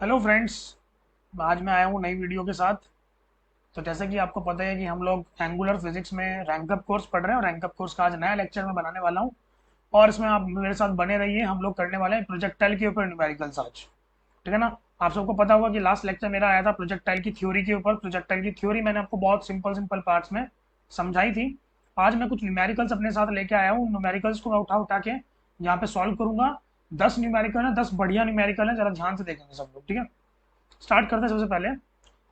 Hello friends. आज मैं आया हूँ नई वीडियो के साथ। तो जैसे कि आपको पता है कि हम लोग एंगुलर फिजिक्स में रैंक अप कोर्स पढ़ रहे हैं और रैंक अप कोर्स का आज नया लेक्चर मैं बनाने वाला हूँ। और इसमें आप मेरे साथ बने रहिए। हम लोग करने वाले हैं प्रोजेक्टाइल के ऊपर न्यूमेरिकल्स आज। ठीक है ना। आप सबको पता होगा कि लास्ट लेक्चर मेरा आया था प्रोजेक्टाइल की थ्योरी के ऊपर। प्रोजेक्टाइल की थ्योरी मैंने आपको बहुत सिंपल सिंपल पार्ट्स में समझाई थी। आज मैं कुछ न्यूमेरिकल्स अपने साथ लेके आया हूँ। न्यूमेरिकल्स को मैं उठा उठा के यहाँ पे सॉल्व करूंगा। 10 न्यूमेरिकल है, 10 बढ़िया न्यूमेरिकल है, जरा ध्यान से देखेंगे सब लोग। ठीक है, स्टार्ट करते हैं सबसे पहले।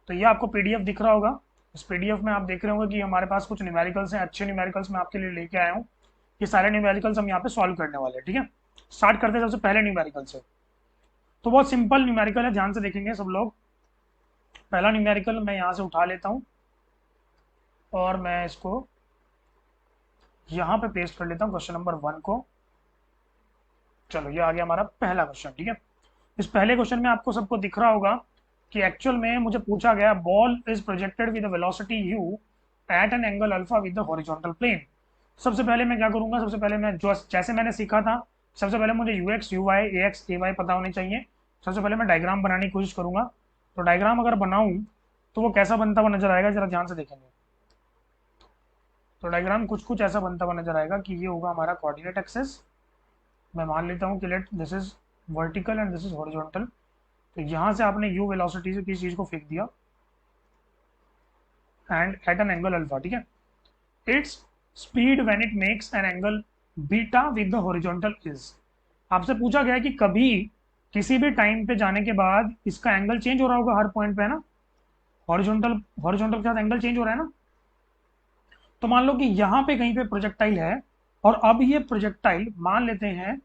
तो ये आपको पीडीएफ दिख रहा होगा। इस पीडीएफ में आप देख रहे होंगे कि हमारे पास कुछ न्यूमेरिकल्स हैं, अच्छे न्यूमेरिकल्स मैं आपके लिए लेके आया हूँ। ये सारे न्यूमेरिकल्स हम यहाँ पे सॉल्व करने वाले हैं। ठीक है, स्टार्ट करते हैं सबसे पहले न्यूमेरिकल से। तो बहुत सिंपल न्यूमेरिकल है, ध्यान से देखेंगे सब लोग। पहला न्यूमेरिकल मैं यहाँ से उठा लेता हूँ और मैं इसको यहाँ पे पेस्ट कर लेता हूँ, क्वेश्चन नंबर 1 को। चलो, ये आ गया हमारा पहला क्वेश्चन। ठीक है, इस पहले क्वेश्चन में आपको सबको दिख रहा होगा कि एक्चुअल में मुझे पूछा गया ball is projected with velocity u at an angle alpha with the horizontal plane. सबसे पहले मैं क्या करूंगा, सबसे पहले मैं जो जैसे मैंने सीखा था, सबसे पहले मुझे u x u y a x a y पता होने चाहिए। सबसे पहले मैं डायग्राम बनाने की कोशिश करूंगा। तो डायग्राम अगर बनाऊं तो वो कैसा बनता हुआ नजर आएगा, जरा ध्यान से देखेंगे। तो डायग्राम कुछ कुछ ऐसा बनता हुआ नजर आएगा कि ये होगा हमारा कोऑर्डिनेट एक्सेस। मैं मान लेता हूँ कि let this is vertical and this is horizontal. तो यहाँ से आपने यू वेलोसिटी से किसी चीज को फेंक दिया and at an angle alpha. ठीक है, its speed when it makes an angle beta with the horizontal is. आपसे पूछा गया कि कभी किसी भी टाइम पे जाने के बाद इसका एंगल चेंज हो रहा होगा हर पॉइंट पे, है ना। हॉरिजॉन्टल हॉरिजॉन्टल के साथ एंगल चेंज हो रहा है ना। तो मान लो कि यहाँ पे कहीं पे प्रोजेक्टाइल है और अब ये प्रोजेक्टाइल मान लेते हैं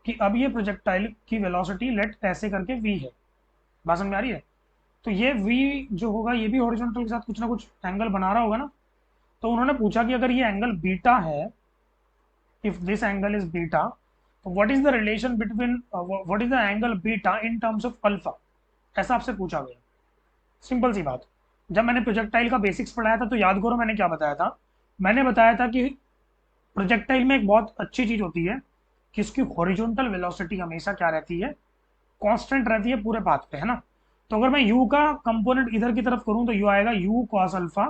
कि अब ये प्रोजेक्टाइल की वेलोसिटी लेट ऐसे करके वी है। बात समझ में आ रही है। तो ये वी जो होगा ये भी हॉरिजॉन्टल के साथ कुछ ना कुछ एंगल बना रहा होगा ना। तो उन्होंने पूछा कि अगर ये एंगल बीटा है, if this angle is beta, तो what is the relation between what is the angle beta in terms of alpha. ऐसा आपसे पूछा गया। सिंपल सी बात। जब मैंने प्रोजेक्टाइल का बेसिक्स पढ़ाया था तो याद करो मैंने क्या बताया था। मैंने बताया था कि प्रोजेक्टाइल में एक बहुत अच्छी चीज होती है कि इसकी हॉरिजॉन्टल वेलोसिटी हमेशा क्या रहती है, कांस्टेंट रहती है पूरे पाथ पे, है ना। तो अगर मैं u का कंपोनेंट इधर की तरफ करूं तो u आएगा u cos अल्फा,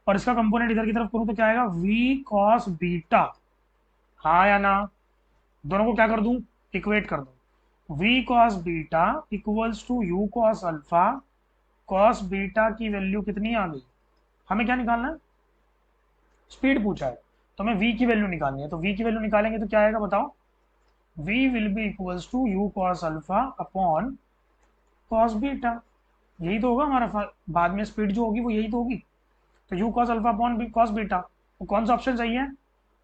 और इसका कंपोनेंट इधर की तरफ करूं तो क्या आएगा v cos बीटा। हाँ या ना। दोनों को क्या कर दूं, इक्वेट कर दूं। v cos beta equals to u cos alpha. cos beta की वैल्यू कितनी आ गई, हमें क्या निकालना है, स्पीड पूछा है। तो हमें v की वैल्यू निकालनी है, तो v की वैल्यू निकालेंगे तो क्या आएगा बताओ। v will be equals to u cos alpha upon cos beta. यही तो होगा हमारा बाद में स्पीड जो होगी वो यही तो होगी। तो you cos alpha upon cos beta. तो कौन सा ऑप्शन सही है,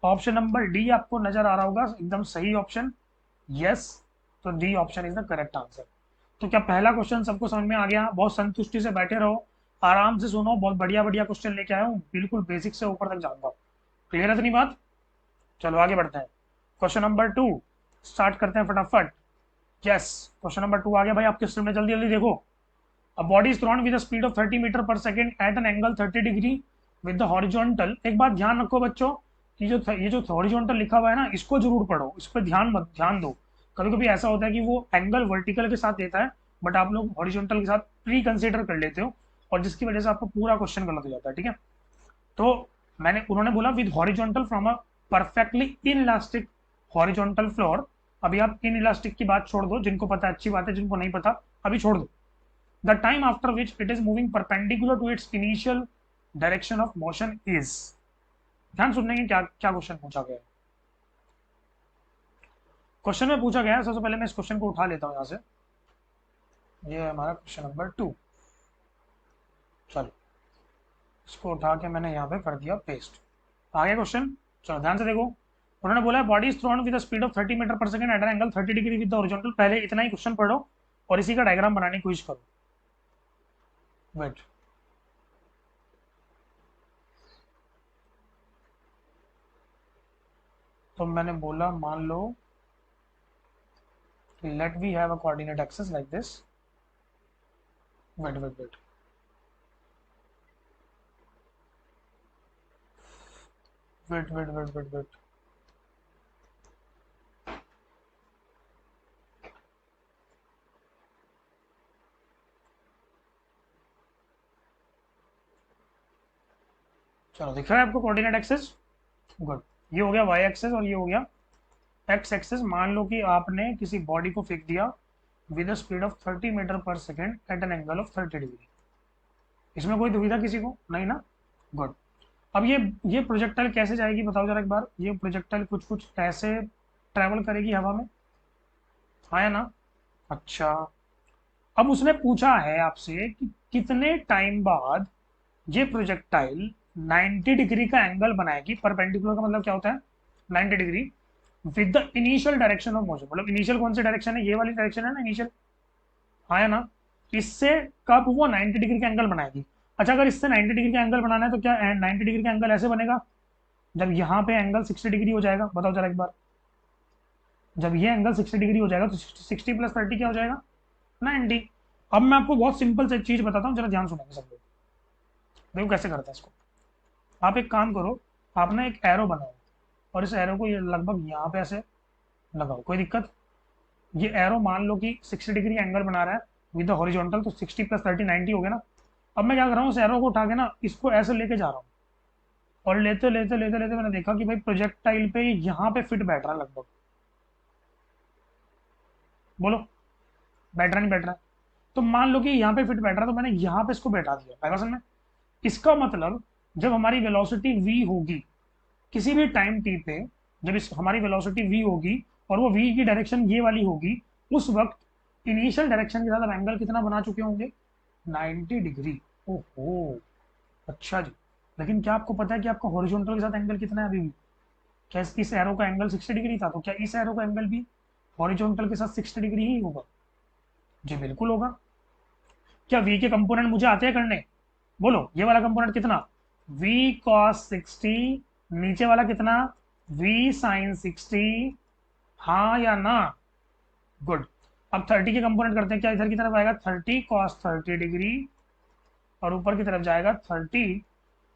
ऑप्शन नंबर डी आपको नजर आ रहा होगा एकदम सही ऑप्शन। यस, तो D option is the correct answer. तो क्या पहला क्वेश्चन सबको समझ में आ गया, बहुत संतुष्टि से बैठे रहो, आराम से सुनो, बहुत बढ़िया बढ़िया क्वेश्चन लेके आया हूँ, बिल्कुल बेसिक से ऊपर तक जाऊंगा। क्लियर है इतनी बात। चलो आगे बढ़ते हैं। क्वेश्चन नंबर 2 स्टार्ट करते हैं फटाफट। यस, क्वेश्चन नंबर 2 आ गया भाई आपके स्क्रीन में, जल्दी जल्दी देखो। A body is thrown with a speed of 30 metre पर second at an angle 30 degree with the horizontal। एक बात ध्यान रखो बच्चों, कि ये जो हॉरिजॉन्टल लिखा हुआ है ना, इसको जरूर पढ़ो, इस पर ध्यान दो। कभी कभी ऐसा होता है कि वो एंगल वर्टिकल के साथ देता है, बट आप लोग हॉरिजॉन्टल के साथ प्री कंसीडर कर लेते हो, और जिसकी वजह से आपका पूरा क्वेश्चन गलत हो जाता है। ठीक है, तो उन्होंने बोला with horizontal from a perfectly inelastic horizontal floor. अभी आप इनइलास्टिक की बात छोड़ दो, जिनको पता है अच्छी बात है, जिनको नहीं पता अभी छोड़ दो। The time after which it is moving perpendicular to its initial direction of motion is। ध्यान सुनने की क्या क्या क्वेश्चन पूछा गया है। क्वेश्चन में पूछा गया है, सबसे पहले मैं इस क्वेश्चन को उठा लेता हूं यहां से। ये है हमारा क्वेश्चन नंबर 2। चलो, इसको उठा के मैंने यहाँ पे कर दिया पेस्ट। आगे क्वेश्चन, चलो ध्यान से देखो। उन्होंने बोला body is thrown with speed of 30 metre per second at an angle 30 degree with the horizontal. पहले इतना ही क्वेश्चन पढ़ो और इसी का डायग्राम बनाने की कोशिश करो। वेट, तो मैंने बोला मान लो let we have a coordinate axis like this। wait, wait। चलो दिख रहा है आपको कोऑर्डिनेट एक्सेस? गुड। ये हो गया वाई एक्सेस और ये हो गया एक्स एक्सेस। मान लो कि आपने किसी बॉडी को फेंक दिया with a speed of 30 metre पर second at an angle of 30 degree. इसमें कोई दुविधा किसी को नहीं ना? गुड। अब ये प्रोजेक्टाइल कैसे जाएगी बताओ जरा एक बार। ये प्रोजेक्टाइल कुछ कुछ ऐसे ट्रैवल करेगी हवा में, हाँ या ना? अच्छा, अब उसने पूछा है आपसे कि कितने टाइम बाद ये प्रोजेक्टाइल 90 डिग्री का एंगल बनाएगी। परपेंडिकुलर का मतलब क्या होता है? 90 degree with the initial direction of motion. मतलब इनिशियल कौन सी डायरेक्शन है? ये वाली डायरेक्शन है ना इनिशियल, हाँ या ना? इससे कब वो 90 डिग्री का एंगल बनाएगी? अच्छा, अगर इससे 90 डिग्री का एंगल बनाना है तो क्या 90 डिग्री का एंगल ऐसे बनेगा जब यहाँ पे एंगल 60 डिग्री हो जाएगा? बताओ जरा एक बार। जब ये एंगल 60 डिग्री हो जाएगा तो 60 प्लस 30 क्या हो जाएगा? 90। अब मैं आपको बहुत सिंपल से चीज बताता हूँ, जरा ध्यान सुनेंगे सब लोग। देखो कैसे करते हैं इसको। आप एक काम करो, आप ना एक एरो बनाओ और इस एरो को ये लगभग यहाँ पे ऐसे लगाओ, कोई दिक्कत? ये एरो मान लो कि 60 डिग्री एंगल बना रहा है विद द हॉरिजॉन्टल, तो 60 प्लस 30 90 हो गया ना। अब मैं क्या कर रहा हूँ, इस एरो को उठा के ना इसको ऐसे लेके जा रहा हूँ और लेते लेते लेते लेते मैंने देखा कि भाई प्रोजेक्टाइल पे यहाँ पे फिट बैठ रहा है लगभग। बोलो, बैठ रहा नहीं बैठ रहा? तो मान लो कि यहाँ पे फिट बैठ रहा है तो मैंने यहाँ पे इसको बैठा दिया, है समझ में? इसका मतलब जब हमारी वेलोसिटी v होगी किसी भी टाइम t पे, जब इस हमारी वेलोसिटी v होगी और वो v की डायरेक्शन ये वाली होगी, उस वक्त इनिशियल डायरेक्शन के साथ अब एंगल कितना बना चुके होंगे? 90 डिग्री। ओहो, अच्छा जी। लेकिन क्या आपको पता है कि आपका हॉरिजॉन्टल के साथ एंगल कितना है अभी भी? क्या इस एरो का एंगल 60 डिग्री था, तो क्या इस एरो का एंगल भी हॉरिजॉन्टल के साथ 60 डिग्री ही होगा? जी बिल्कुल होगा। क्या v के कंपोनेंट मुझे आते हैं करने? बोलो, ये वाला कंपोनेंट कितना? v cos 60, नीचे वाला कितना? v sin 60, हाँ या ना? गुड। अब 30 के कंपोनेंट करते हैं, क्या इधर की तरफ आएगा 30 cos 30 डिग्री और ऊपर की तरफ जाएगा 30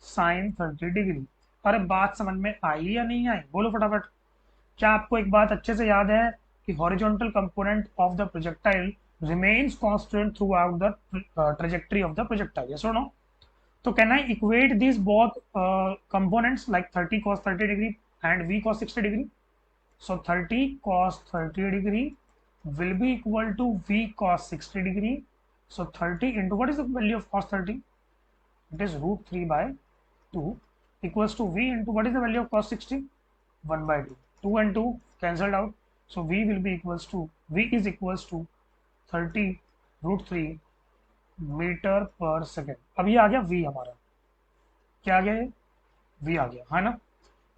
sin 30 डिग्री। अरे बात समझ में आई या नहीं आई? बोलो फटाफट। क्या आपको एक बात अच्छे से याद है कि horizontal component of the projectile remains constant through out the trajectory of the projectile? Yes और no? So can I equate these both components like 30 cos 30 degree and v cos 60 degree? So 30 cos 30 degree will be equal to v cos 60 degree. So 30 into what is the value of cos 30? It is root 3 by 2 equals to v into what is the value of cos 60? 1 by 2. 2 and 2 cancelled out. So v will be equals to, v is equals to 30 root 3 metre पर second. अब ये आ गया v हमारा, क्या आ गया ये? v आ गया, है ना?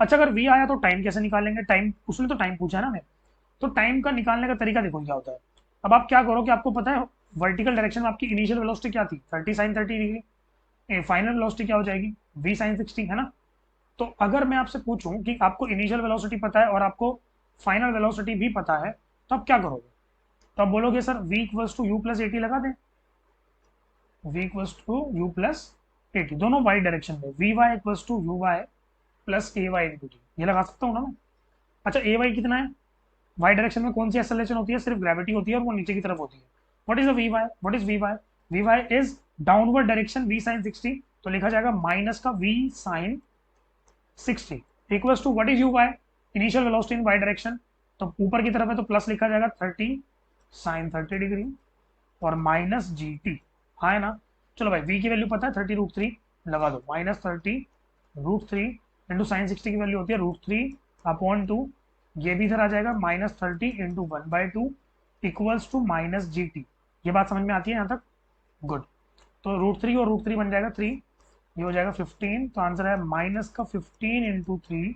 अच्छा, अगर v आया तो टाइम कैसे निकालेंगे? टाइम, उसने तो टाइम पूछा है ना हमें, तो टाइम का निकालने का तरीका देखो क्या होता है। अब आप क्या करो कि आपको पता है वर्टिकल डायरेक्शन में आपकी इनिशियल वेलोसिटी क्या थी? 30 साइन 30 डिग्री। फाइनल वेलोसिटी क्या हो जाएगी? v साइन 60, है ना? तो अगर मैं आपसे पूछूं कि आपको इनिशियल वेलोसिटी पता है और आपको फाइनल वेलोसिटी भी पता है, तो आप क्या करोगे? तो आप बोलोगे sir v equals to u plus 80 लगा दें। v equals to u plus 80, दोनों वाई डायरेक्शन में, v y equals to u y plus a y into t, ये लगा सकता हूँ ना मैं? अच्छा, ए वाई कितना है? वाई डायरेक्शन में कौन सी एक्सेलरेशन होती है? सिर्फ ग्रेविटी होती है और वो नीचे की तरफ होती है। What is the v y? What is v y? V y is downward direction v sine 60, तो लिखा जाएगा माइनस का v sine 60 equals to what is u y? Initial velocity in y direction, तो ऊपर की तरफ है तो प्लस लिखा जाएगा 30 साइन 30 डिग्री और माइनस जी टी, हाँ है ना? चलो भाई, v की वैल्यू पता है 30 रूट 3, लगा दो माइनस 30 रूट 3 इंटू साइन 60 की वैल्यू होती है रूट 3 अपॉन 2, ये भी इधर आ जाएगा minus 30 into 1/2 equals to minus g t. ये बात समझ में आती है यहाँ तक? गुड। तो रूट 3 और रूट 3 बन जाएगा 3, ये हो जाएगा 15, तो आंसर है माइनस का 15 इंटू 3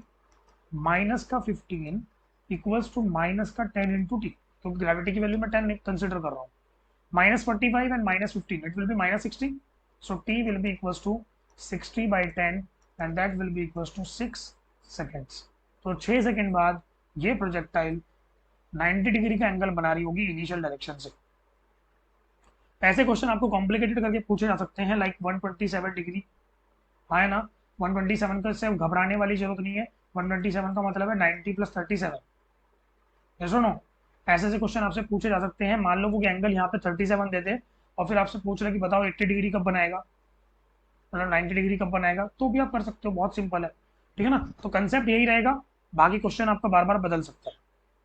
माइनस का 15 इक्वल्स टू माइनस का 10 इंटू टी। तो ग्रेविटी की वैल्यू मैं 10 कंसिडर कर रहा हूँ। minus 45 and minus 15, it will be minus 60, so t will be equals to 60 by 10 and that will be equals to 6 seconds। तो 6 second बाद ये प्रोजेक्टाइल 90 डिग्री का एंगल बना रही होगी इनिशियल डायरेक्शन से। ऐसे क्वेश्चन आपको कॉम्प्लिकेटेड करके पूछे जा सकते हैं, लाइक 127 डिग्री, हाँ है ना? 127 का से घबराने वाली जरूरत नहीं है, 127 का मतलब है 90 प्लस 37, ये सुनो। ऐसे ऐसे क्वेश्चन आपसे पूछे जा सकते हैं। मान लो वो एंगल यहाँ पे 37 देते और फिर आपसे पूछ रहे कि बताओ 80 डिग्री कब बनाएगा, मतलब 90 डिग्री कब बनाएगा, तो भी आप कर सकते हो, बहुत सिंपल है। ठीक है ना, तो कंसेप्ट यही रहेगा, बाकी क्वेश्चन आपका बार बार बदल सकता है।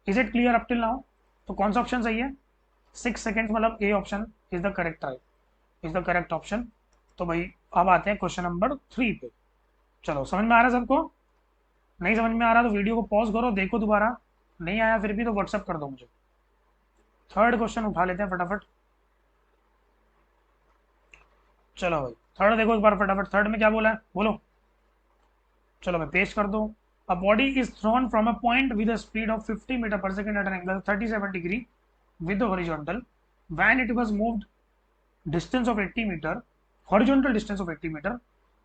Is it clear up till now? तो कौन सा ऑप्शन सही है? 6 सेकेंड, मतलब A option is the correct is the correct option. तो भाई अब आते हैं क्वेश्चन नंबर 3 पे। चलो, समझ में आ रहा है सबको? नहीं समझ में आ रहा तो वीडियो को पॉज करो, देखो दोबारा। नहीं आया फिर भी तो व्हाट्सअप कर दो मुझे। थर्ड क्वेश्चन उठा लेते हैं फटाफट। चलो भाई, थर्ड देखो एक बार फटाफट, थर्ड में क्या बोला है बोलो। चलो मैं पेश कर दूं। A body is thrown from a point with a speed of 50 metre per second at an angle 37 degree with the horizontal when it was moved distance of 80 meter, horizontal distance of 80 meter,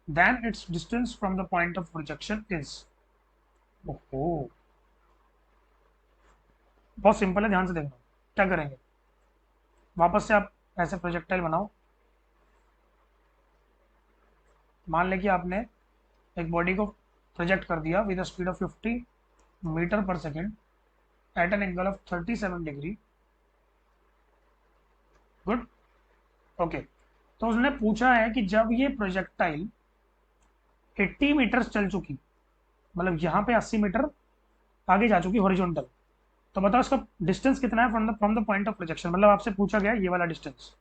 then its distance from the point of projection is। ओहो, बहुत simple है, ध्यान से देखना। क्या करेंगे, वापस से आप ऐसे प्रोजेक्टाइल बनाओ। मान लें कि आपने एक बॉडी को प्रोजेक्ट कर दिया विद स्पीड ऑफ 50 मीटर पर second at an angle of 37 degree. Good, okay. तो उसने पूछा है कि जब ये प्रोजेक्टाइल 80 मीटर चल चुकी, मतलब यहाँ पे 80 मीटर आगे जा चुकी हॉरिजॉन्टल, तो बताओ इसका डिस्टेंस कितना है from the point of projection. मतलब आपसे पूछा गया ये वाला डिस्टेंस,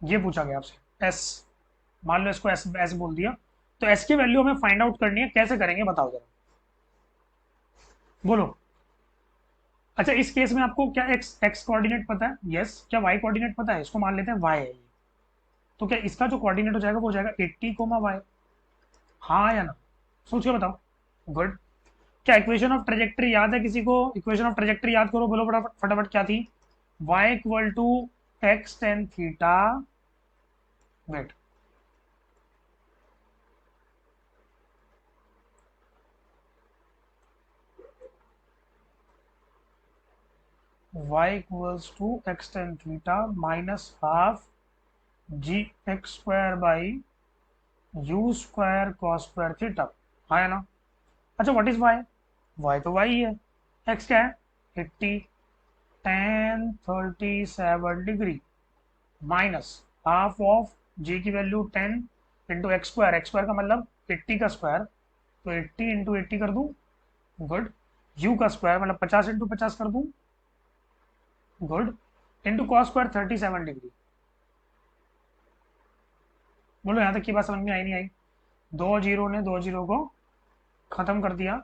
ये पूछा गया आपसे एस। मान लो इसको एस एस बोल दिया, तो एस की वैल्यू हमें फाइंड आउट करनी है, कैसे करेंगे बताओ जरा, बोलो। अच्छा, इस केस में आपको क्या एक्स एक्स कोऑर्डिनेट पता है? यस। क्या वाई कोऑर्डिनेट पता है? इसको मान लेते हैं वाई है ये। तो क्या इसका जो कोऑर्डिनेट हो जाएगा वो हो जाएगा 80 कोमा वाई। हाँ या ना, सोच के बताओ। गुड। क्या इक्वेशन ऑफ ट्रेजेक्ट्री याद है किसी को? इक्वेशन ऑफ ट्रेजेक्ट्री याद करो, बोलो फटाफट फटाफट, क्या थी? y equal to x tan theta, wait, y equals to x tan theta minus half g x square by u square cos square theta. हाँ है ना? अच्छा, व्हाट इज y? y तो y ही है। x क्या है? 80 tan 37 degree minus half of g की value 10 into x square, x square का मतलब 80 का स्क्वायर, तो 80 इंटू 80 कर दूं। गुड। u का स्क्वायर मतलब 50 इंटू 50 कर दूं। Good. Into cos square 37 degree. बोलो यहाँ तक की बात समझ में आई नहीं आई? दो जीरो ने दो जीरो को खत्म कर दिया।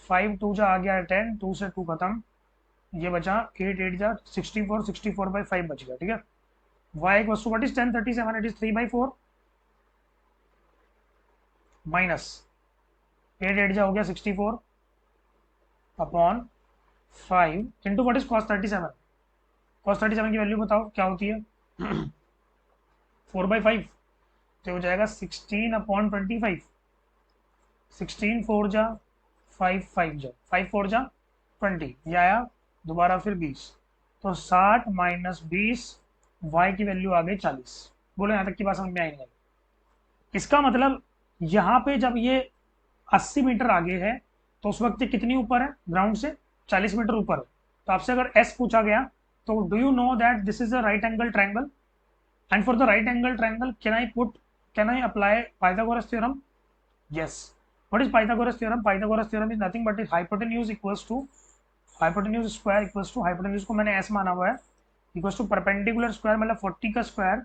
5 टू जा आ गया 10, 2 से 2 खत्म, ये बचा 8 8 जा 64, 64/5 बच गया। ठीक है। y equals to what is 1037? It is 3/4 minus 8 8 जा हो गया 64 upon 5 into what is cos 37? Cos 37 की वैल्यू बताओ क्या होती है? 4/5, तो हो जाएगा 16/25। 16 4 जा 5 5 जा 5 4 जा 20, ये आया दोबारा फिर 20, तो 60 माइनस 20, y की वैल्यू आ गई 40। बोलो यहाँ तक की बात समझ में आई नहीं? इसका मतलब यहाँ पे जब ये 80 मीटर आगे है, तो उस वक्त ये कितनी ऊपर है ग्राउंड से? 40 मीटर ऊपर है। तो आपसे अगर s पूछा गया, तो do you know that this is a right angle triangle, and for the right angle triangle can I apply Pythagoras theorem? Yes. What is Pythagoras theorem? Pythagoras theorem is nothing but hypotenuse equals to hypotenuse square equals to hypotenuse को मैंने s माना हुआ है, equals to perpendicular square मतलब 40 का square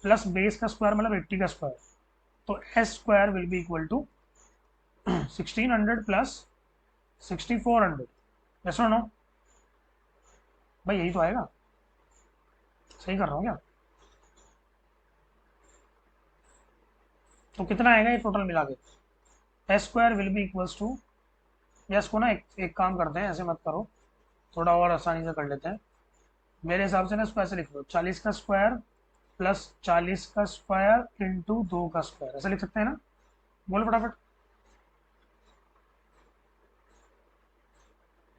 plus base का square मतलब 80 का स्क्वायर। तो s square will be equal to 1600 plus 6400। Yes और नो? भाई यही तो आएगा, सही कर रहा हूँ क्या? तो कितना आएगा ये टोटल मिला के? S square will be equals to, yes को ना एक काम करते हैं, ऐसे मत करो, थोड़ा और आसानी से कर लेते हैं। मेरे हिसाब से ना इसको ऐसे लिख लो, 40 का स्क्वायर प्लस 40 का स्क्वायर इंटू 2 का स्क्वायर, ऐसे लिख सकते हैं ना? बोलो फटाफट।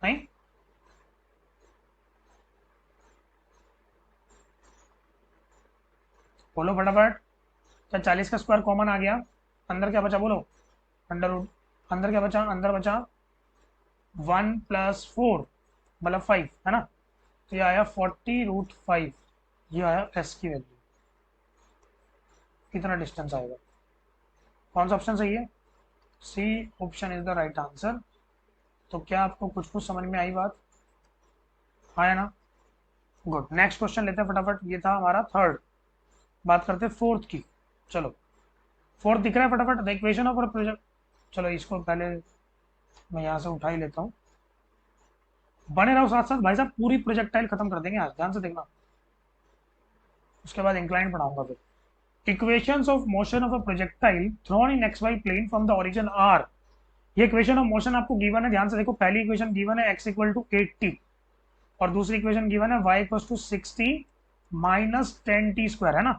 नहीं, बोलो फटाफट। क्या 40 का स्क्वायर कॉमन आ गया? अंदर क्या बचा बोलो? Under root. अंदर क्या बचा? अंदर बचा 1 + 4 मतलब 5, है ना? तो ये आया 40√5। ये आया एस की वैल्यू, कितना डिस्टेंस आएगा? कौन सा ऑप्शन सही है? C option is the right answer. तो क्या आपको कुछ कुछ समझ में आई बात? हाँ है ना? गुड, नेक्स्ट क्वेश्चन लेते हैं फटाफट। ये था हमारा थर्ड, बात करते हैं फोर्थ की। चलो, फोर्थ दिख रहा है फटाफट, द इक्वेशन ऑफ प्रोजेक्ट। चलो इसको पहले मैं यहाँ से उठा ही लेता हूँ। बने रहो साथ साथ भाई साहब, पूरी प्रोजेक्टाइल खत्म कर देंगे आज, ध्यान से देखना। उसके बाद इंक्लाइन पढ़ाऊंगा फिर। Equations of motion of a projectile thrown in x y plane from the origin are. ये इक्वेशन ऑफ मोशन आपको गिवन है, ध्यान से देखो। पहली इक्वेशन गिवन है x इक्वल टू 80, और दूसरी इक्वेशन गिवन है y equal to 60 minus 10t² है ना?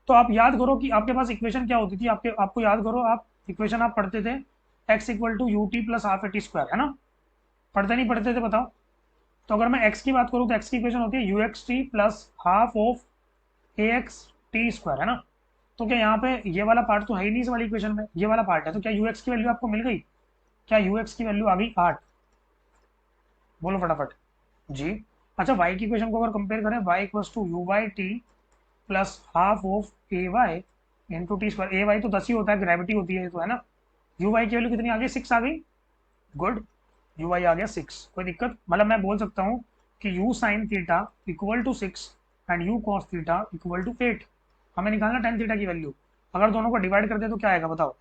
तो आप याद करो कि आपके पास इक्वेशन क्या होती थी, आपको याद करो, आप इक्वेशन आप पढ़ते थे x equal to u t plus half a t square, है ना? पढ़ते नहीं पढ़ते थे बताओ? तो अगर मैं x की बात करूँ तो x की इक्वेशन होती है you x T plus half of A x T square, है ना? तो क्या यहाँ पे ये वाला पार्ट तो है ही नहीं इस वाली इक्वेशन में, ये वाला पार्ट है। तो क्या यू एक्स की वैल्यू आपको मिल गई? क्या यू एक्स की वैल्यू आ गई 8? बोलो फटाफट जी। अच्छा, y की इक्वेशन को अगर कंपेयर करें, y equals to u by t plus half of a y into t square. A y तो 10 ही होता है, ग्रेविटी होती है तो, है ना? यू वाई की वैल्यू कितनी आ गई? 6 आ गई। गुड, यू वाई आ गया 6। कोई दिक्कत? मतलब मैं बोल सकता हूँ कि u sine theta equal to 6 and u cos theta equal to 8। हमें निकालना टेन थीटा की वैल्यू। अगर दोनों को डिवाइड कर दे तो क्या आएगा बताओ?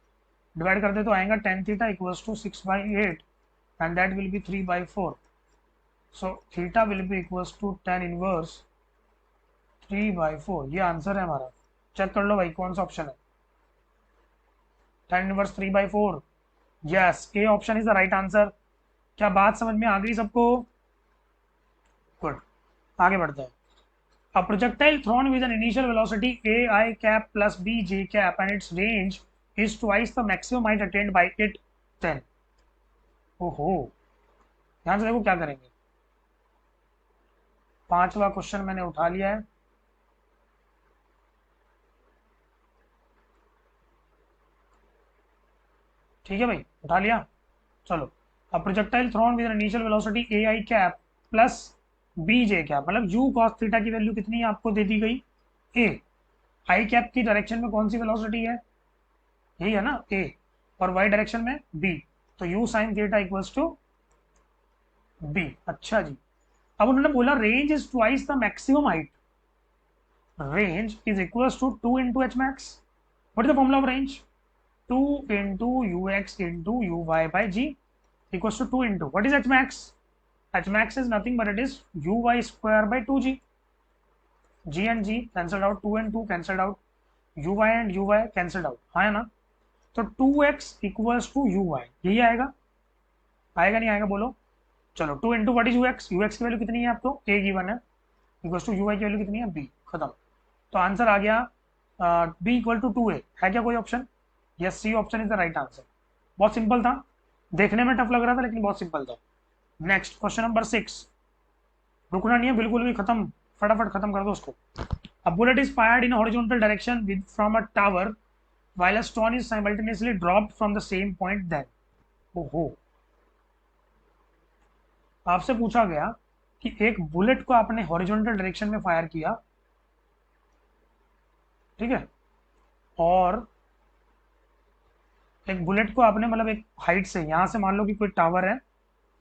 डिवाइड कर दे तो आएगा tan theta equals to 6/8 and that will be 3/4। So theta will be equals to tan inverse 3/4। ये आंसर है हमारा। चेक कर लो भाई कौन सा ऑप्शन है। Ten inverse 3/4, yes, A option is the right answer. क्या बात समझ में आ गई सबको? गुड, आगे बढ़ते हैं। A projectile thrown with an initial velocity ai cap plus bj cap and its range is twice the maximum height attained by it, then। ओहो, ध्यान से देखो क्या करेंगे। पांचवा क्वेश्चन मैंने उठा लिया है। ठीक है भाई, उठा लिया। चलो, a projectile thrown with an initial velocity a i cap plus b j cap, मतलब यू कॉस थीटा की वैल्यू कितनी है आपको दे दी गई? ए। आई कैप की डायरेक्शन में कौन सी वेलोसिटी है? यही है ना, ए। और वाई डायरेक्शन में बी, तो u sine theta equals to b. अच्छा जी, अब उन्होंने बोला range is twice the maximum height. Range is equals to 2 into h max. What is the formula of range? 2 into u x into u y by g equals to 2 into what is h max? H max is nothing but it is uy square by 2g। g and g cancelled out, 2 and 2 cancelled out, uy and uy cancelled out, हाँ है ना? तो 2x equals to uy, यही आएगा। आएगा नहीं आएगा बोलो? चलो, 2 into what is you x, you x की वैल्यू कितनी है आपको? ए गिवन है, इक्वल्स टू यू आई की वैल्यू कितनी है? बी। खत्म। तो आंसर आ गया बी इक्वल टू 2a। है क्या कोई option? Yes, C option is the right answer. बहुत सिंपल था, देखने में टफ लग रहा था लेकिन बहुत सिंपल था। Next question number 6। रुकना नहीं है बिल्कुल भी, खत्म, फटाफट खत्म कर दो उसको। A bullet is fired in a horizontal direction from a tower while a stone is simultaneously dropped from the same point then। ओहो, आपसे पूछा गया कि एक बुलेट को आपने हॉरिजॉन्टल डायरेक्शन में फायर किया, ठीक है, और एक बुलेट को आपने मतलब एक हाइट से, यहां से मान लो कि कोई टावर है,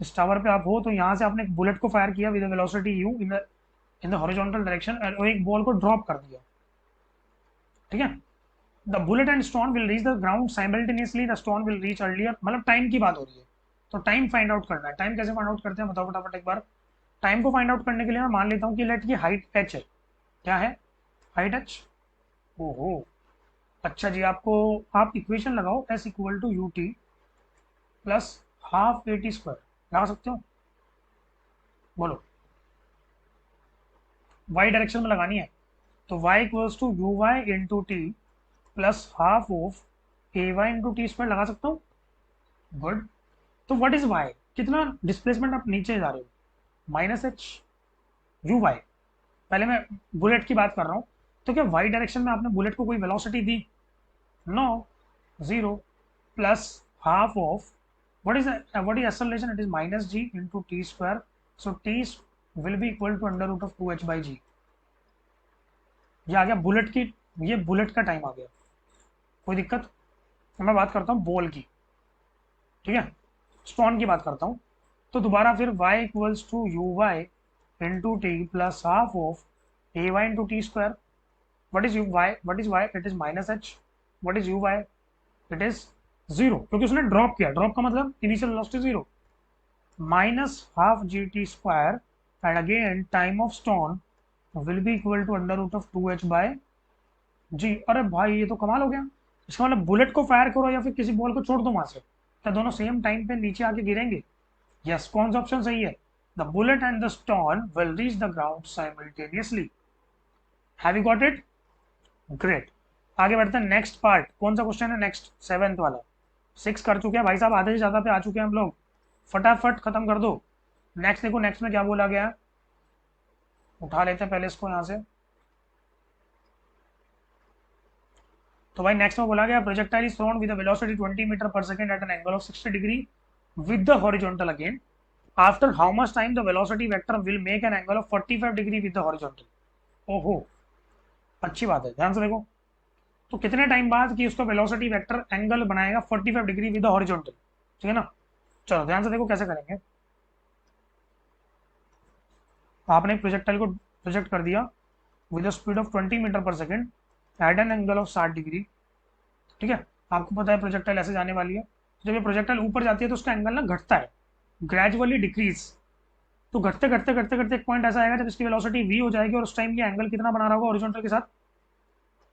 इस टावर पे आप हो, तो यहां से आपने एक बुलेट को फायर किया with velocity you in the horizontal direction और एक बॉल को ड्रॉप कर दिया, ठीक है। The bullet and stone will reach the ground simultaneously, the stone will reach earlier, मतलब टाइम की बात हो रही है। तो टाइम फाइंड आउट करना है। टाइम कैसे फाइंड आउट करते हैं बताओ फटाफट एक बार। टाइम को फाइंड आउट करने के लिए मैं मान लेता हूँ कि लेट की हाइट एच है। क्या है? Height h. ओहो, अच्छा जी, आपको आप इक्वेशन लगाओ s equal to u t plus half a t square, लगा सकते हो? बोलो, वाई डायरेक्शन में लगानी है तो y equals to u y into t plus half of a y into t square लगा सकता हूँ। गुड, तो व्हाट इज y? कितना डिस्प्लेसमेंट आप नीचे जा रहे हो? Minus h u y. पहले मैं बुलेट की बात कर रहा हूँ, तो क्या y डायरेक्शन में आपने बुलेट को कोई वेलोसिटी दी? No, zero. Plus half of what is acceleration? It is minus g into t square, so t will be equal to under root of 2h by g। ये आ गया bullet की, ये bullet का time आ गया, कोई दिक्कत? तो मैं बात करता हूँ बॉल की, ठीक है, स्टोन की बात करता हूँ। तो दोबारा फिर y equals to u y into t plus half of a y into t square. What is u y, what is y, it is minus h. What is u y, it is zero, क्योंकि उसने drop किया, drop का मतलब initial velocity zero, minus half g t square and again time of stone will be equal to under root of two h by g. अरे भाई ये तो कमाल हो गया, इसका मतलब बुलेट को फायर करो या फिर किसी बॉल को छोड़ दो वहां से, क्या दोनों सेम टाइम पे नीचे आके गिरेंगे? यस, कौन सा ऑप्शन सही है? The bullet and the stone will reach the ground simultaneously. Have you got it? Great. आगे बढ़ते हैं, नेक्स्ट पार्ट कौन सा क्वेश्चन है? नेक्स्ट सेवेंथ वाला। सिक्स कर चुके हैं भाई साहब, आधे से ज्यादा पे आ चुके हैं हम लोग, फटाफट खत्म कर दो। नेक्स्ट देखो, नेक्स्ट में क्या बोला गया है, उठा लेते हैं पहले इसको यहाँ से। तो भाई नेक्स्ट में बोला गया projectile is thrown with a velocity 20 metre per second at an angle of 60 degree with the horizontal again, after how much time the velocity vector will make an angle of 45 degree with the horizontal. ओहो, अच्छी बात है, ध्यान से देखो। तो कितने time बाद कि उसका वेलोसिटी वेक्टर एंगल बनाएगा 45 डिग्री विद द हॉरिजॉन्टल, ठीक है ना? चलो ध्यान से देखो कैसे करेंगे। आपने प्रोजेक्टाइल को प्रोजेक्ट कर दिया विद स्पीड ऑफ 20 मीटर पर second at an angle of 60 degree, ठीक है। आपको पता है प्रोजेक्टाइल ऐसे जाने वाली है, तो जब ये प्रोजेक्टाइल ऊपर जाती है तो उसका एंगल ना घटता है, ग्रेजुअली डिक्रीज। तो घटते घटते घटते घटते एक पॉइंट ऐसा आएगा जब इसकी वेलोसिटी v हो जाएगी और उस टाइम ये एंगल कितना बना रहा होगा हॉरिजॉन्टल के साथ?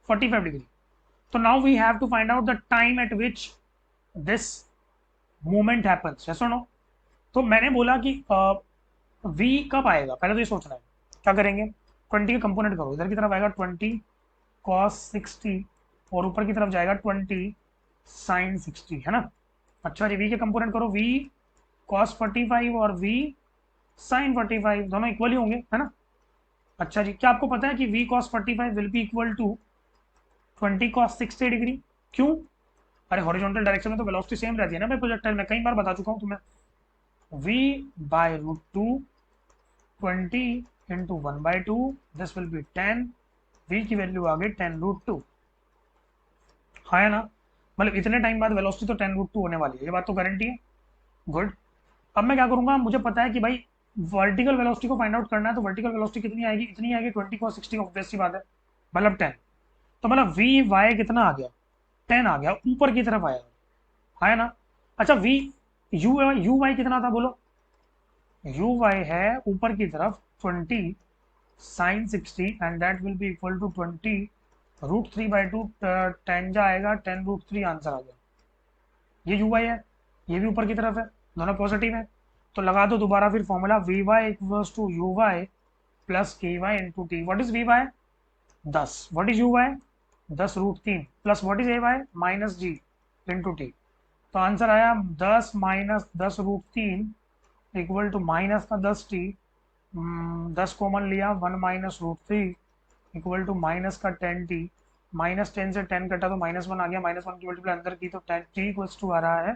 45 डिग्री। तो now we have to find out the time at which this movement happens, yes और नो? तो मैंने बोला कि v कब आएगा, पहले तो ये सोचना है। क्या करेंगे, 20 के कंपोनेंट करो, इधर की तरफ आएगा 20 cos 60 और ऊपर की तरफ जाएगा 20 sin 60, है ना? अच्छा जी, v के कंपोनेंट करो, v cos 45 और v sin 45 दोनों इक्वल ही होंगे, है ना? अच्छा जी, क्या आपको पता है कि v cos 45 will be equal to 20 cos 60 degree? क्यों? अरे हॉरिजॉन्टल डायरेक्शन में तो वेलोसिटी सेम रहती है ना भाई प्रोजेक्टाइल में, कई बार बता चुका हूँ तुम्हें। v by root two 20 into 1/2, this will be 10, v की वैल्यू आ गई 10 रूट टू, हाँ है ना? मतलब इतने टाइम बाद वेलोसिटी तो 10 रूट टू होने वाली है, ये बात तो गारंटी है। गुड। अब मैं क्या करूंगा, मुझे पता है कि भाई वर्टिकल वेलोसिटी को फाइंड आउट करना है, तो वर्टिकल वेलोसिटी कितनी आएगी? इतनी आएगी 20 cos 60, ऑब्वियस सी बात है, मतलब 10। तो मतलब वी वाई कितना आ गया? 10 आ गया, ऊपर की तरफ आया है ना? अच्छा वी यू यू वाई कितना था बोलो? यू वाई है ऊपर की तरफ 20 sine 60 and that will be equal to 20 root 3/2, 10 जाएगा 10 रूट 3, आंसर आ गया। ये यू वाई है, ये भी ऊपर की तरफ है, दोनों पॉजिटिव है। तो लगा दो दोबारा फिर formula, v y equals to u y plus k y into t. What is v y? 10। What is u y? 10 root 3 plus what is a y? Minus g into t. तो answer आया 10 minus 10 root 3 equal to minus का 10 t, 10 common लिया, 1 minus root 3 equal to minus का 10 T, minus 10 से 10 कटा तो -1 आ गया, -1 की मल्टीप्लाई अंदर की तो 10 टी इक्वल्स टू आ रहा है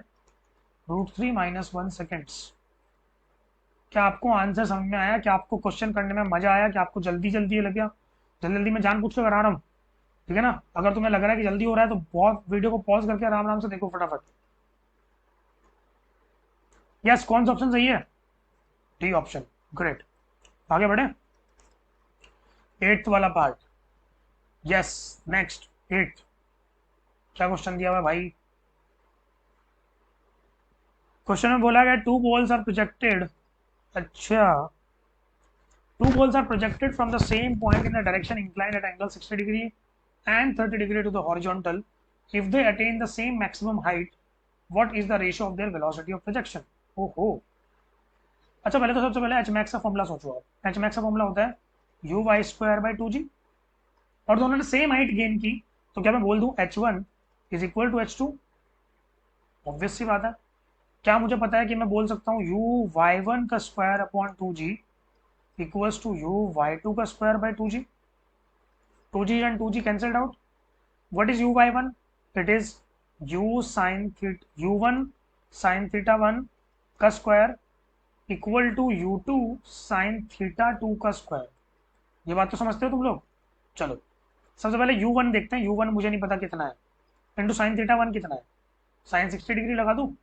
रूट 3 माइनस 1 सेकेंड्स। क्या आपको आंसर समझ में आया? क्या आपको क्वेश्चन करने में मजा आया? क्या आपको जल्दी जल्दी लग गया? जल्दी जल्दी मैं जानबूझ के करा रहा हूँ, ठीक है ना? अगर तुम्हें लग रहा है कि जल्दी हो रहा है तो बहुत वीडियो को पॉज करके आराम आराम से देखो फटाफट। यस, कौन सा ऑप्शन सही है? D option. ग्रेट, आगे बढ़े, एट्थ वाला पार्ट। Yes, next eighth. क्या क्वेश्चन दिया हुआ है भाई? क्वेश्चन में बोला गया टू बॉल्स आर प्रोजेक्टेड, अच्छा, two balls are projected from the same point in a direction inclined at angle 60 degree and 30 degree to the horizontal. If they attain the same maximum height, what is the ratio of their velocity of projection? ओहो, अच्छा पहले तो सबसे पहले H max का formula सोचो आप। H max का फॉर्मूला होता है you y square by 2g, और दोनों ने सेम हाइट गेन की, तो क्या मैं बोल दूं h1 is equal to h2? Obvious सी बात है। क्या मुझे पता है कि मैं बोल सकता हूँ यू वाई वन का square upon 2g equals to u y two का square by 2g, 2g and 2g cancelled out. What is u by 1? It is u sin theta u1 sin theta 1 का square equal to u2 sin theta 2 का square. ये बात तो समझते हो तुम लोग? चलो सबसे पहले U1 देखते हैं, U1 मुझे नहीं पता कितना है, इंटू साइन थीटा 1 कितना है, साइन 60 डिग्री लगा दूँ,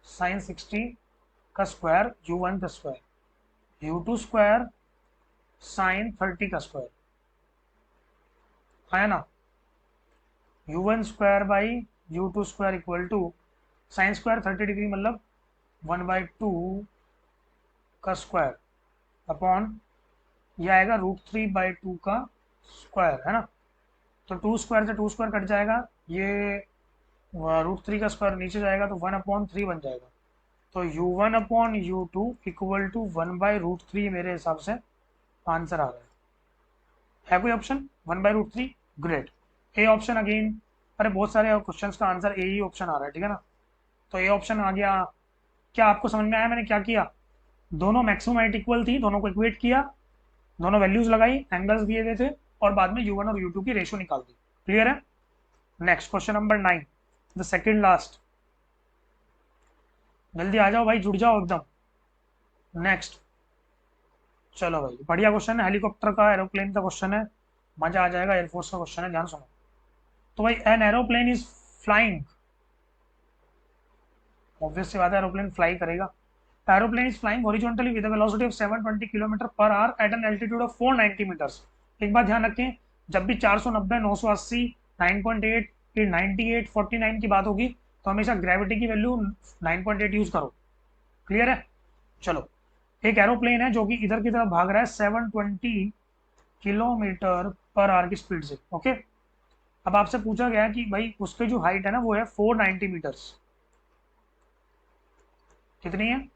साइन 60 का स्क्वायर U1 का स्क्वायर, U2 स्क्वायर साइन 30 का स्क्वायर, है ना, U1 square by U2 square equal to sine square 30 degree मतलब 1/2 का स्क्वायर अपॉन यह आएगा √3/2 का स्क्वायर, है ना। तो 2 स्क्वायर से 2 स्क्वायर कट जाएगा, ये √3 का स्क्वायर नीचे जाएगा तो 1/3 बन जाएगा। तो U1/U2 इक्वल टू 1/√3 मेरे हिसाब से आंसर आ रहा है कोई ऑप्शन 1/√3? ग्रेट। ए ऑप्शन अगेन, अरे बहुत सारे क्वेश्चंस का आंसर ए ही ऑप्शन आ रहा है, ठीक है ना। तो ए ऑप्शन आ गया। क्या आपको समझ में आया मैंने क्या किया? दोनों मैक्सिमम हाइट इक्वल थी, दोनों को इक्वेट किया, दोनों वैल्यूज लगाई, एंगल्स दिए गए थे, और बाद में U1 और U2 की रेशियो निकाल दी। क्लियर है? Next question number 9, the second last. जल्दी आ जाओ भाई, जुड़ जाओ एकदम। नेक्स्ट, चलो भाई, बढ़िया क्वेश्चन है, हेलीकॉप्टर का एरोप्लेन का क्वेश्चन है, मजा आ जाएगा, एयरफोर्स का क्वेश्चन है, ध्यान सुनो। तो भाई an aeroplane is flying, obvious सी बात है एरोप्लेन फ्लाई करेगा। Aeroplane is flying horizontally with velocity of 720 kilometre per hour at an altitude of 490 metres. एक बात ध्यान रखें, जब भी 490, 980, 9.8, 98, 49 की बात होगी तो हमेशा ग्रेविटी की वैल्यू 9.8 यूज करो। क्लियर है? चलो, एक एरोप्लेन है जो कि इधर की तरफ भाग रहा है 720 किलोमीटर पर आवर की स्पीड से। ओके, अब आपसे पूछा गया है कि भाई उसकी जो हाइट है ना वो है 490 मीटर्स। कितनी है?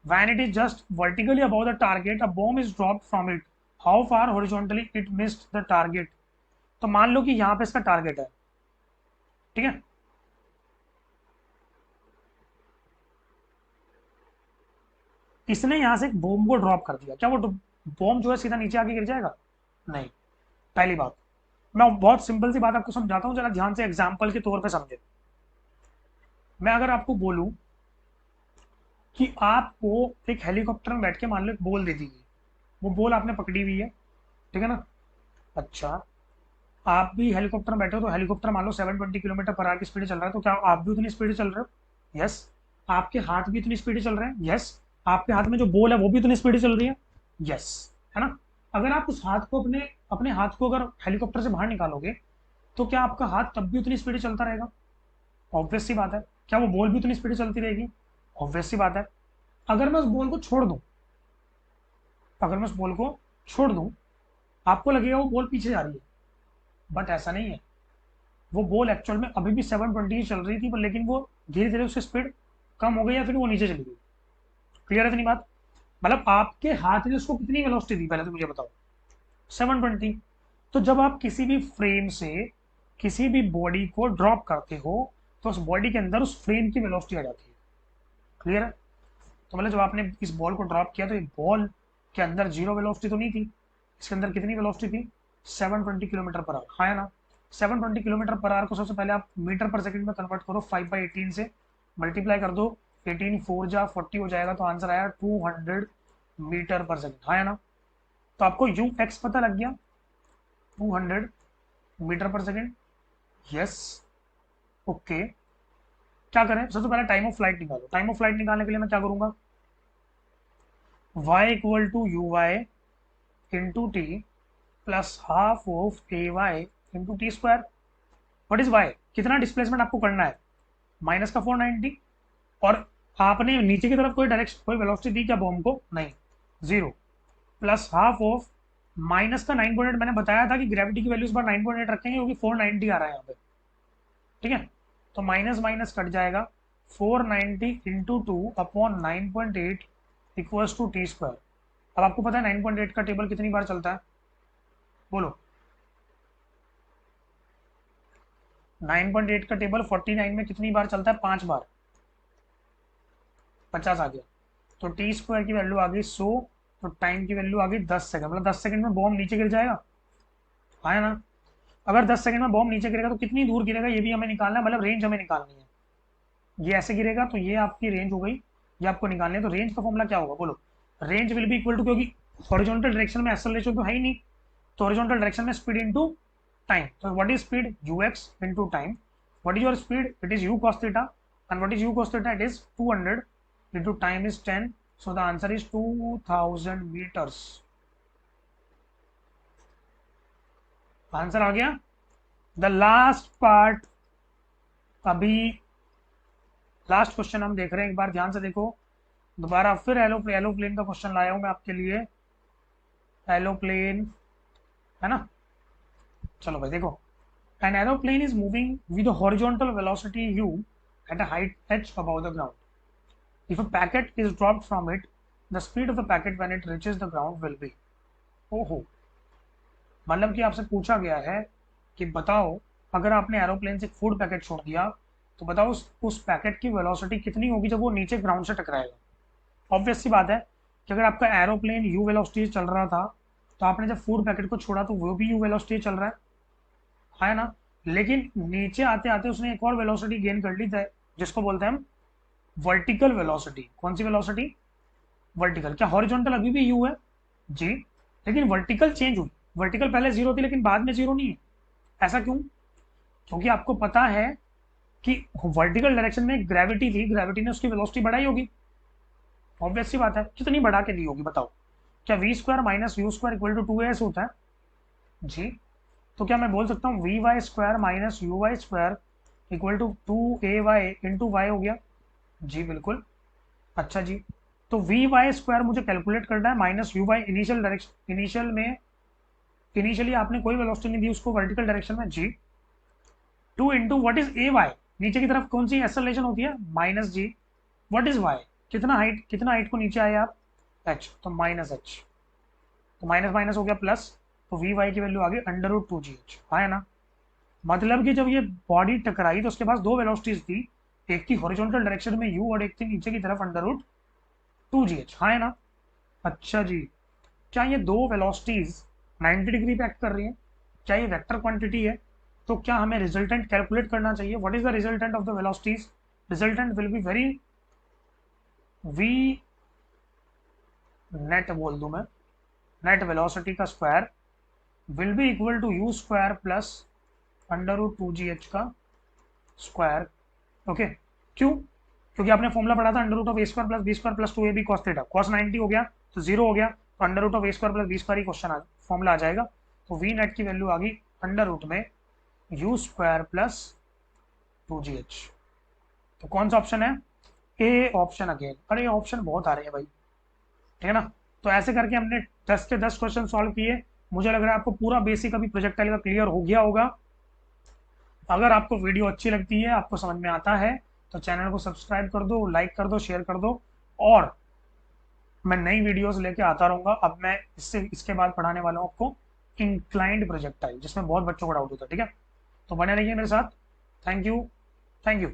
When it is just vertically above the target, a bomb is dropped from it. How far horizontally it missed the target? तो मान लो कि यहाँ पे इसका टारगेट है, ठीक है। इसने यहाँ से एक बॉम्ब को ड्रॉप कर दिया, क्या वो बॉम्ब जो है सीधा नीचे आके गिर जाएगा? नहीं। पहली बात, मैं बहुत सिंपल सी बात आपको समझाता हूँ, जरा ध्यान से एग्जाम्पल के तौर पे समझे। मैं अगर आपको बोलूं कि आपको एक हेलीकॉप्टर में बैठ के मान लो एक बॉल दे दी गई, वो बॉल आपने पकड़ी हुई है, ठीक है ना। अच्छा, आप भी हेलीकॉप्टर में बैठे हो, तो हेलीकॉप्टर मान लो 720 किलोमीटर पर आवर की स्पीड चल रहा है, तो क्या आप भी उतनी स्पीड चल रहे हो? यस। आपके हाथ भी उतनी स्पीड चल रहे हैं? यस। आपके हाथ में जो बॉल है वो भी उतनी स्पीड चल रही है? यस, है ना। अगर आप उस हाथ को अपने अपने हाथ को अगर हेलीकॉप्टर से बाहर निकालोगे तो क्या आपका हाथ तब भी उतनी स्पीड चलता रहेगा? ऑब्वियस सी बात है। क्या वो बॉल भी उतनी स्पीड चलती रहेगी? ऑब्वियस सी बात है। अगर मैं उस बॉल को छोड़ दूं, अगर मैं उस बॉल को छोड़ दूं, आपको लगेगा वो बॉल पीछे जा रही है, बट ऐसा नहीं है। वो बॉल एक्चुअल में अभी भी 720 ही चल रही थी, पर लेकिन वो धीरे धीरे उसकी स्पीड कम हो गई या फिर वो नीचे चली गई। क्लियर है इतनी बात? मतलब आपके हाथ ने उसको कितनी वेलोसिटी दी, पहले तो मुझे बताओ। 720। तो जब आप किसी भी फ्रेम से किसी भी बॉडी को ड्रॉप करते हो तो उस बॉडी के अंदर उस फ्रेम की वेलोसिटी आ जाती है। क्लियर है? तो मतलब जब आपने इस बॉल को ड्रॉप किया तो ये बॉल के अंदर जीरो वेलोसिटी तो नहीं थी, इसके अंदर कितनी वेलोसिटी थी? 720 किलोमीटर पर आवर, हाँ या ना। 720 किलोमीटर पर आवर को सबसे पहले आप मीटर पर सेकंड में कन्वर्ट करो, 5/18 से मल्टीप्लाई कर दो, 18 4 जा 40 हो जाएगा, तो आंसर आया 200 मीटर पर सेकंड, हाँ या ना। तो आपको यू एक्स पता लग गया, 200 metre per second. Yes, okay. क्या करें? सबसे पहले टाइम ऑफ फ्लाइट निकालो। टाइम ऑफ फ्लाइट निकालने के लिए मैं क्या करूंगा? y equal to u y into t plus half of a y into t square. What is y? कितना डिस्प्लेसमेंट आपको करना है? माइनस का 490। और आपने नीचे की तरफ कोई डायरेक्शन कोई वेलोसिटी दी क्या बॉम्ब को? नहीं, zero. Plus half of minus का 9.8, मैंने बताया था कि ग्रेविटी की वैल्यू इस बार 9.8 रखेंगे क्योंकि 490 आ रहा है यहाँ पे, ठीक है। तो माइनस माइनस कट जाएगा, 490 into two upon 9.8 equals to t square. अब आपको पता है 9.8 का टेबल कितनी बार चलता है? बोलो। 9.8 का टेबल 49 में कितनी बार चलता है? 5 बार। 50 आ गया। तो टी स्क्वायर की वैल्यू आ गई 100, तो टाइम की वैल्यू आ गई 10 सेकंड। मतलब 10 सेकंड में बॉम्ब नीचे गिर जाएगा, हाँ है ना। अगर 10 सेकंड में बॉम्ब नीचे गिरेगा तो कितनी दूर गिरेगा ये भी हमें निकालना है, मतलब रेंज हमें निकालनी है। ये ऐसे गिरेगा तो ये आपकी रेंज हो गई, ये आपको निकालनी है। तो रेंज का फॉर्मूला क्या होगा बोलो? Range will be equal to, क्योंकि हॉरिजॉन्टल डायरेक्शन में एक्सेलरेशन तो है ही नहीं, तो हॉरिजॉन्टल डायरेक्शन में स्पीड इनटू टाइम, तो what is speed, ux into time. What is your speed, it is u cos theta, and what is u cos theta, it is 200 into time is 10. So the answer is 2000 metres. Answer आ गया. The last part, अभी last question हम देख रहे हैं, एक बार ध्यान से देखो. दोबारा फिर एलोप्लेन का क्वेश्चन लाया हूं मैं आपके लिए. एलोप्लेन है ना, चलो भाई देखो. N aeroplane is moving with horizontal velocity u at a height h above the ground. If a packet is dropped from it, the speed of the packet when it reaches the ground will be. ओहो, मतलब कि आपसे पूछा गया है कि बताओ अगर आपने एरोप्लेन से फूड पैकेट छोड़ दिया तो बताओ उस पैकेट की वेलोसिटी कितनी होगी जब वो नीचे ग्राउंड से टकराएगा. ऑब्वियस सी बात है कि अगर आपका एरोप्लेन यू वेलोसिटी चल रहा था तो आपने जब फूड पैकेट को छोड़ा तो वो भी यू वेलोसिटी चल रहा है ना. लेकिन नीचे आते आते उसने एक और वेलोसिटी गेन कर ली था जिसको बोलते हैं हम वर्टिकल वेलोसिटी. कौन सी वेलोसिटी, वर्टिकल. क्या हॉरिजॉन्टल अभी भी यू है जी, लेकिन वर्टिकल चेंज हुई. वर्टिकल पहले जीरो थी लेकिन बाद में जीरो नहीं है. ऐसा क्यों, क्योंकि आपको पता है कि वर्टिकल डायरेक्शन में ग्रेविटी थी, ग्रेविटी ने उसकी वेलोसिटी बढ़ाई होगी. ऑब्वियस सी बात है. कितनी बढ़ा के दी होगी बताओ. क्या v square minus u square equal to 2as होता है जी. तो क्या मैं बोल सकता हूँ v y square minus u y square equal to 2ay into y हो गया जी. बिल्कुल. अच्छा जी, तो वी वाई स्क्वायर मुझे कैलकुलेट करना है minus u y initial direction, initially आपने कोई वेलोसिटी नहीं दी उसको वर्टिकल डायरेक्शन में जी. 2 into what is a y, नीचे की तरफ कौन सी एक्सेलरेशन होती है, minus g. What is y, कितना हाइट को नीचे आए आप, एच, तो माइनस एच. तो माइनस माइनस हो गया प्लस, तो वी वाई की वैल्यू आ गई अंडर रूट 2gh. है ना. मतलब कि जब ये बॉडी टकराई तो उसके पास दो वेलोसिटीज थी, एक थी हॉरिजॉन्टल डायरेक्शन में u और एक थी नीचे की तरफ अंडर रूट 2gh. है ना. अच्छा जी, क्या ये दो वेलोसिटीज 90 डिग्री पे एक्ट कर रही हैं, क्या ये वेक्टर क्वांटिटी है, तो क्या हमें रिजल्टेंट कैलकुलेट करना चाहिए. What is the resultant of the velocities, resultant will be very v net बोल दूं मैं, नेट वेलोसिटी का square will be equal to u square plus under root 2gh का स्क्वायर. ओके, क्यों, क्योंकि आपने फॉर्मूला पढ़ा था under root of a square plus b square plus 2ab cos theta. cos 90 हो गया तो जीरो हो गया, तो under root of a square plus b square ही क्वेश्चन फॉर्मूला आ जाएगा. तो वी नेट की वैल्यू आ गई अंडर रूट में यू स्क्वायर प्लस 2gh. तो कौन सा ऑप्शन है, ए ऑप्शन अगेन. अरे ऑप्शन बहुत आ रहे हैं भाई, ठीक है ना. तो ऐसे करके हमने 10 के 10 क्वेश्चन सॉल्व किए. मुझे लग रहा है आपको पूरा बेसिक अभी प्रोजेक्टाइल का क्लियर हो गया होगा. अगर आपको वीडियो अच्छी लगती है, आपको समझ में आता है, तो चैनल को सब्सक्राइब कर दो, लाइक कर दो, शेयर कर दो. और मैं नई वीडियोस लेके आता रहूंगा. अब मैं इसके बाद पढ़ाने वाला हूँ आपको इंक्लाइंड प्रोजेक्टाइल, जिसमें बहुत बच्चों को डाउट होता है. ठीक है, तो बने रहिए मेरे साथ. Thank you, thank you.